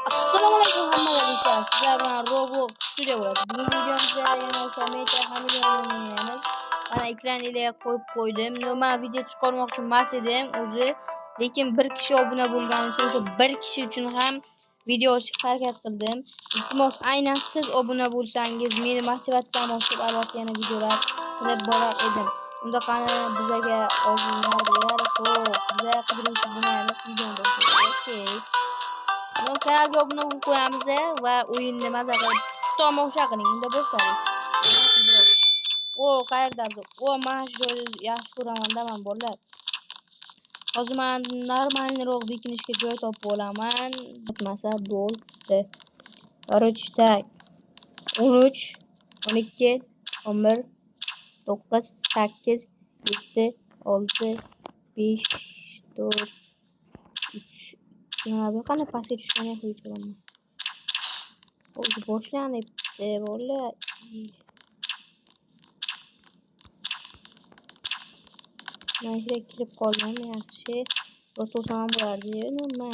Assalomu alaykum hammalarga. Sizlar bilan Roblox Studio bo'ladi. Bugungi videomizda yana o'sha Mecha Hamidovni o'ynaymiz. Mana ekraniga qo'yib qo'ydim. Nima video chiqarmoqchi emas edim o'zi, lekin bir kishi obuna bo'lgani uchun o'sha bir kishi uchun ham video olishga harakat qildim. Iltimos, aynan siz obuna bo'lsangiz meni motivatsiyam oshib, albatta yana videolar qilib borar edim. Unda qani bizga orzuylar beradi. Xo'p, biz qidiruvchi bo'lmaymiz videoni boshlashga. Okey. Kanalga obuna bo'lib qo'yamiz va o'yinni maza qilib tomosha qiling. Unda boshladik. O, qayerdadir? O, mana shu joyni yaxshi ko'raman-da men bolalar. Hozir men normalroq bekinishga joy topib olaman. Bitmasa bo'ldi. Короче, так. 13, 12, 11, 9, 8, 7, 6, 5, 4, 3. Mana qani pastga tushgani qo'yib qo'yaman. O'zi boshlanibdi bolalar. Men shunga kirib qoldim, yaxshi. O'tosam bo'lardi, nima?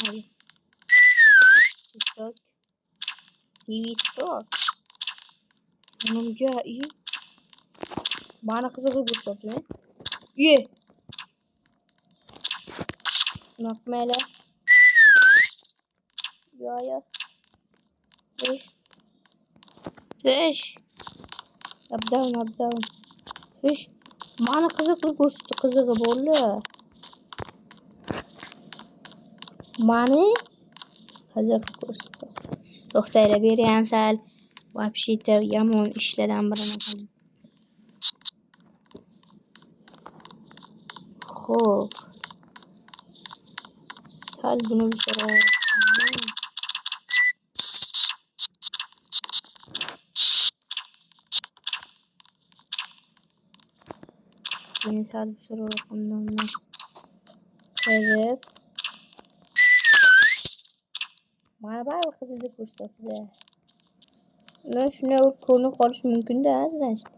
TikTok. Sivistok. Menga bana qiziqib ko'rsatdi. Ye. Naqmala. Yo. Fish. Up down. Fish. Mana qiziqib ko'rsatdi, qizig'i bo'ldi. Mani qiziqib ko'rsatdi. To'xtaylar, berayam sal. Вообще-то yomon ishlardan birini qildim. Xo'p. Sal buni so'rayman. Beni sal so'rayman. Qilib. Mana bari qizilni ko'rsatdi. Mana shuni ko'rinib qolish mumkin-da, azrashdi.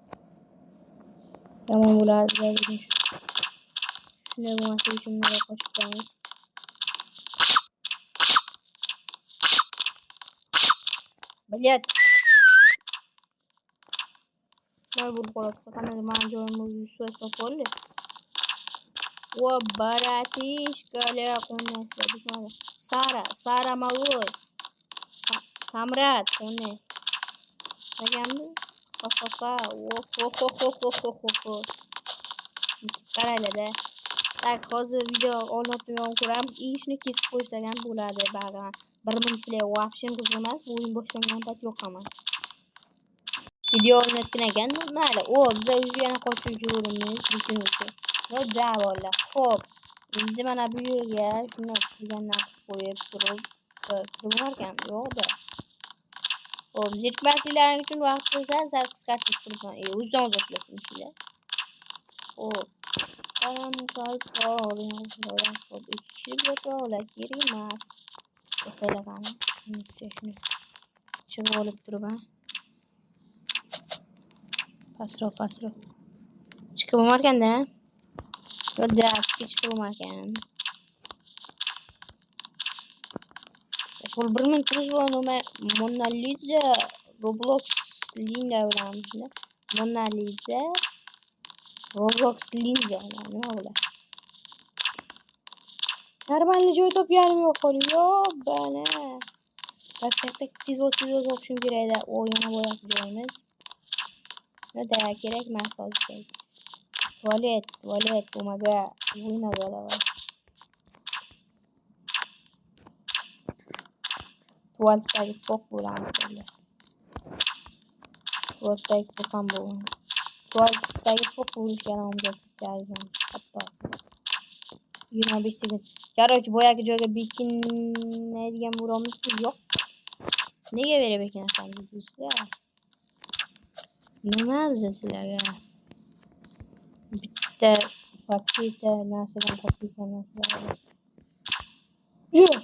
Yomon bo'lardi dedim. Shuni bo'lmasa uchun nima qo'shib qo'yamiz. Блядь. Nima bo'lib qolibdi? Qani men joyimni yuzlab topoldi. O, baratishka, qonashlar. Sara Maloy. Samrat, qone. Nagamni? Ho. Qaraylar-da. Tak, hozir video olmoqchiman ko'ramiz. Ishni kesib qo'ysak ham bo'ladi ba'zan. 1 minutlik вообще qiziq emas. Bu o'yin boshlangan payt yo'qaman. Video olinayotgan ekan, mayli. O, biz o'zi yana qochuvchi bo'lamiz, bitinuvchi. No, da bola. Xo'p. Endi mana bu yerga shuni qilgandan qo'yib turib, kirib ekan, yo'q-da. Xo'p, zerikmasliklaring uchun vaqtni sal qisqartirib turibman. O'zidan o'zi ishlating sizlar. Xo'p. Xo'p, ikki kishi yo'qlar, kerak emas. To'xtaylar qani. Shuni chiqib olib turibman. Pasroq. Chiqib olmarkan-da. Yo'da, chiqib olmarkan. Qo'l 1 minutimiz bor, nima Mona Lisa Roblox Linda bilan. Mona Lisa Roblox Linda nima bo'ladi? Normal joy topganim yo'q qoldi. Bana. Tak tez o'qishim kerak-da. O, yana bo'yab joyimiz. Yo'da, kerak emas hozir. Tualet bo'lmaga o'ynaganlar. Tualetdagi pok bo'ladi. Tualetdagi pok ham bo'ladi. Tualetdagi pok bo'lishgan nomzod jazman. Hatto 25 sekund. Короче, boyagi joyga bekinadigan bo'lamiz yo'q. Nega berib ekansiz sizlar? Nima biza sizlarga? Bitta fakita narsadan topilgan narsalar. Yo'q.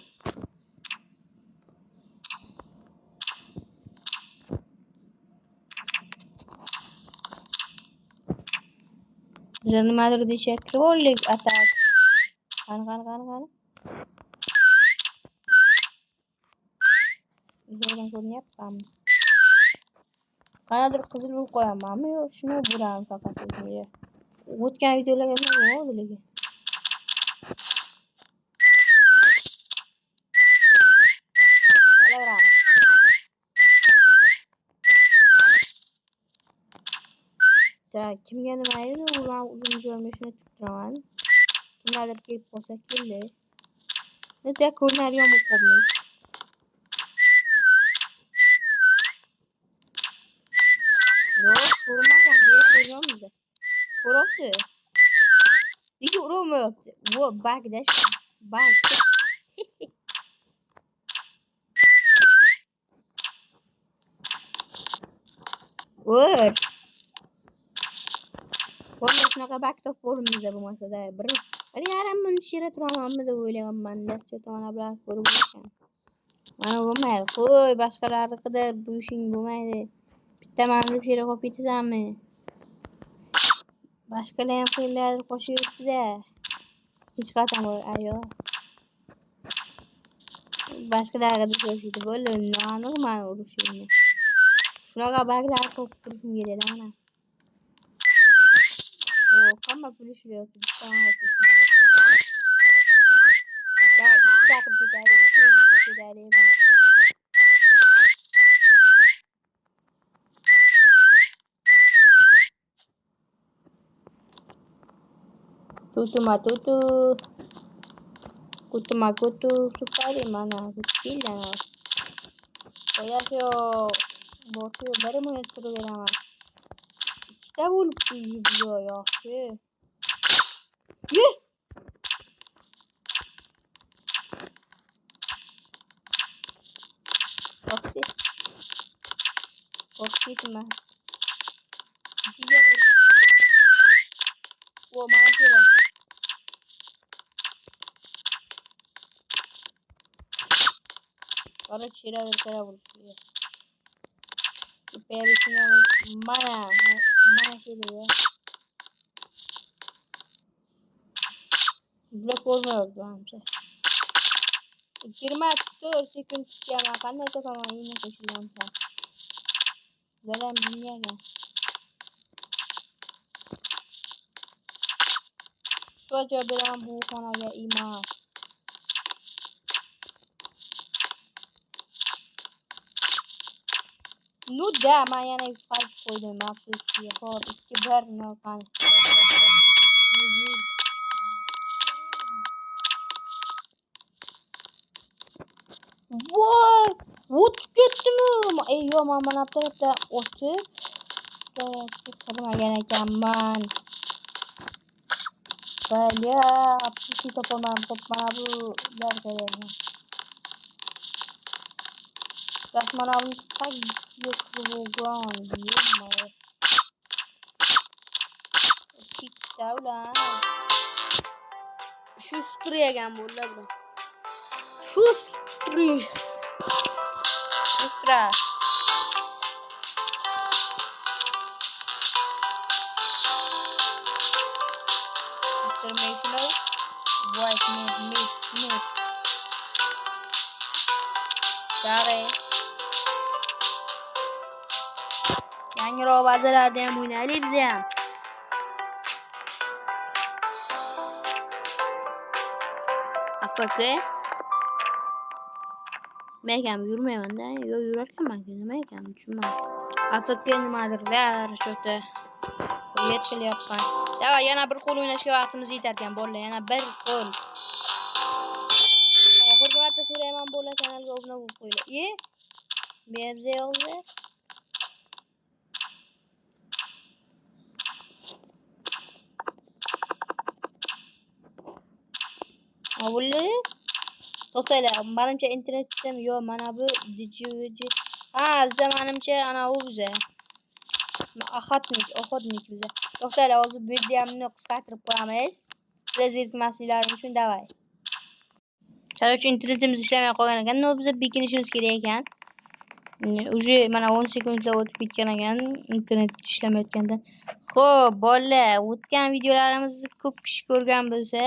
Biza nimadir deyishyapti. Rolik atak. Qani. uzoqdan ko'rinyapmanmi? Qanadir qizil urib qo'yamanmi yo shuni buraman faqat o'zimga. O'tgan videolarga nima bo'ldi lekin? Qalaveram. Tak, kimga nima edi? Ular uzun joyimga shuni tutiraman. Kimlardir kelib qolsa keldi. Nega ko'rinadigan bo'lib qolmiz? Yo'q, ko'rmagan deb ko'ryapmiz. Ko'ryapti. Nega urmayapti? Vo, bagda shu. Bag. Ur. Bo'lmasa shunaqa bag topib ko'rimiz bo'lmasa-da. Bir yarim minut shira turamanmi deb o'ylayapman. Dastur tomon bilan ko'rib ekan. Mana bo'lmaydi. Qo'y, boshqalarni qidir, bu ishing bo'lmaydi. Bitta meni deb shira qolib ketasanmi? Boshqalar ham qo'ylar qo'shib yuribdi-da. Ikkinchi qatam bor, ayo. Boshqalarga deb qo'yishdi. Bo'ldi, aniq meni urishimni. Shunaqa baglar topib turishim kerak mana. Hamma puli shuga yotibdi. Istakib ketadi. Kutu supari mana kutila. Qo'yasho boshi bir minut turaveraman. Ikkita bo'libdi bu yaxshi. Okeymi? O mana kira. Короче, şirayı kara vuruşuyor. Peyvişine mana şirayı. Blok olmuyor bence. 24 sekund tutacağım. Kanka topama yine koşuyorum sen. Zaten bilmiyorum. Sonuçta bir bu konuya imaj. Ну да, моя не подходит на все ход. Теперь на кан. Vay! Vut gitti mi? Yo mama ne yaptı? Otu. Kırmagan ekanman. Böyle apsisi topamam. Topmana bu derkelerine. Kasmana bunu tak yıkılgan diyor. Çıktı ulan. Şu sıraya gel burada. Şu sıraya. Ustra. Informational voice note. Sorry. Yangi robotalarda ham o'ynaylik biz ham. AFK. Men ham yurmayman-da. Yo yurarkanman-ku, nima ekan tushunmadim. AFK nimadirlar, sho'ta. Yet qilyapman. Davay, yana bir qo'l o'ynashga vaqtimiz yetar ekan, bolalar, yana bir qo'l. Oxirgi marta so'rayman, bolalar kanalga obuna bo'lib qo'yinglar. Mevze yo'qda. Avulli. To'xtanglar, menimcha internetdan yo mana bu DJ. Ha, biza menimcha ana u biza. Oxotnik biza. To'xtanglar, hozir bu videomni qisqartirib qo'yamiz. Sizlar zerikmasliklaring uchun davay. Shuning uchun internetimiz ishlamay qolgan ekan. Biza bekinishimiz kerak ekan. Uje mana 10 sekundlar o'tib ketgan ekan internet ishlamayotganda. Xo'p, bolalar, o'tgan videolarimizni ko'p kishi ko'rgan bo'lsa,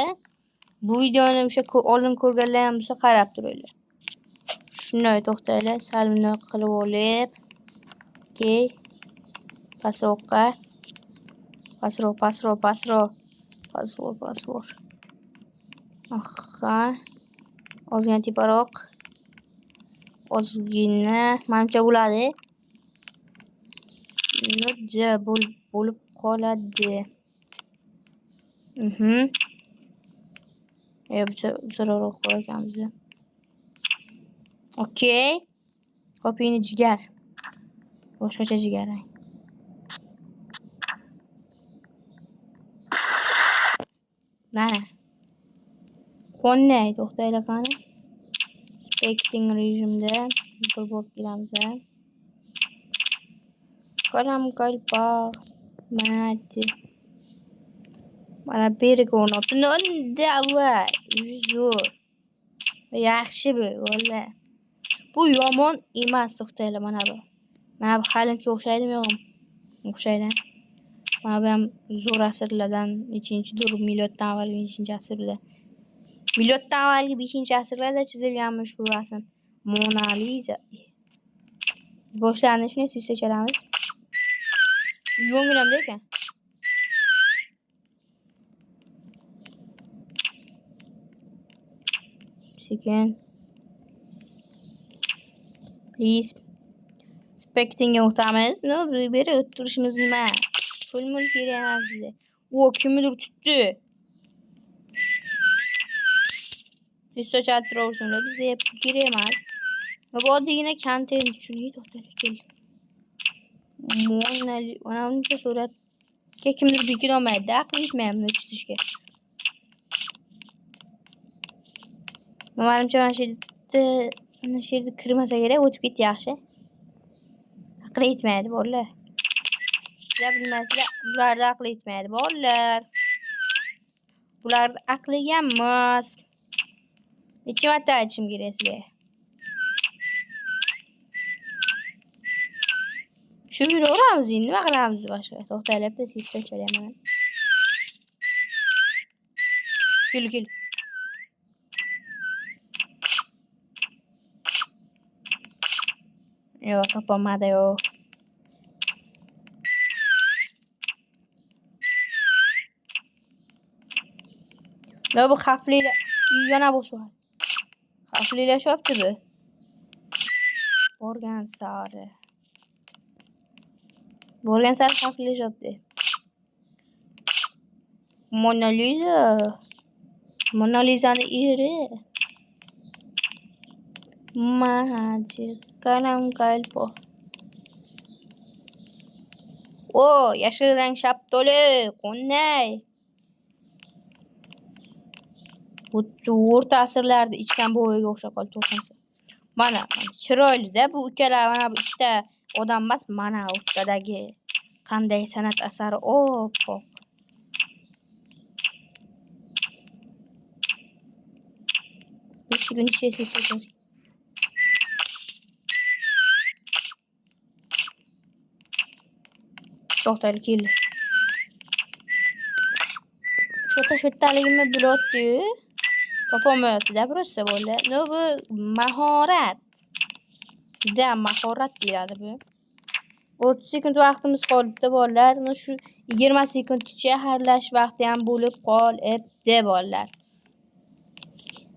bu videoni o'sha oldin ko'rganlar ham bo'lsa qarab turinglar. Shuni to'xtaylik, sal bunday qilib olib. Okey. Pasroqqa. Pasroq. Aha. Ozgina teparoq. Ozgina. Menimcha bo'ladi. Nodja bo'lib qoladi. Zo'rroq qo'yamiz. Okey. Kopiyani jigar. Boshqacha jigar. Mana. Qonday to'xtaylik qani. Expecting rejimda bo'lib kelamiz. Qaram qalpoq. Mana berga o'rnatdi. Davay. Zo'r. Yaxshi bu, valla. Bu yomon emas, to'xtaylik mana bu. Mana bu Highlandga o'xshaydimi yo'qmi? O'xshaydi. Mana bu ham zo'r asrlardan nechinchidir, miloddan avvalgi nechinchi asrda. Miloddan avvalgi 5-asrlarda chizilgan shu rasm. Mona Lisa. Boshlandi shuni tezda chalamiz. Yo'nginamda ekan. Sekin. Please. Expectingga o'tamiz. No, bu yerga o'tirishimiz nima? Pul kerak emas bizga. O, kimdir tutdi. Tezda chalib turaversinlar, bizga pul kerak emas. Bu oddiygina kontent uchun to'xtalib keldi. Mana uncha surat kimdir bekit olmaydi, aql yetmayapti chizishga. Menimcha mana shu yerda kirmasa kerak, o'tib ketdi yaxshi. Aql yetmaydi bolalar. Sizlar bilmaysizlar, bularda aql yetmaydi bolalar. Bularda aqliga emas. Necha marta aytishim kerak sizga? Shu yuraveramiz endi, nima qilamiz boshqa? To'xtalib tezda chalayman. Kul. Yo'q, topolmadi yo'q. Bu xavfli yana boshqa. Xavflilashyapti bu. Borgan sari xavflilashyapti. Mona Lisa'ni eri. Magic qalam qalpoq. O, yashil rang shaptoli, qonday. O'rta asrlarda ichgan bo'yiga o'xshab qoldi to'g'risi. Mana chiroyli-da bu ikkala, mana bu ikkita odam emas, mana o'rtadagi qanday san'at asari. Oppoq. To'xtaylik keldi. Shota-shotaligimni bilotdi. Topolmayapti-da просто bo'ldi. No, bu mahorat. Da mahorat deyiladi bu. 30 sekund vaqtimiz qolibdi bolalar. Shu 20 sekundgacha xarlash vaqti ham bo'lib qolibdi bolalar.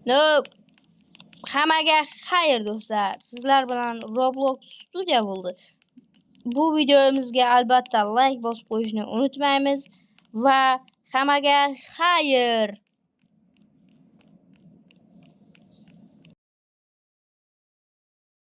No, hammaga xayr do'stlar. Sizlar bilan Roblox studiya bo'ldi. Bu videomizga albatta like bosib qo'yishni unutmaymiz va hammaga xayr.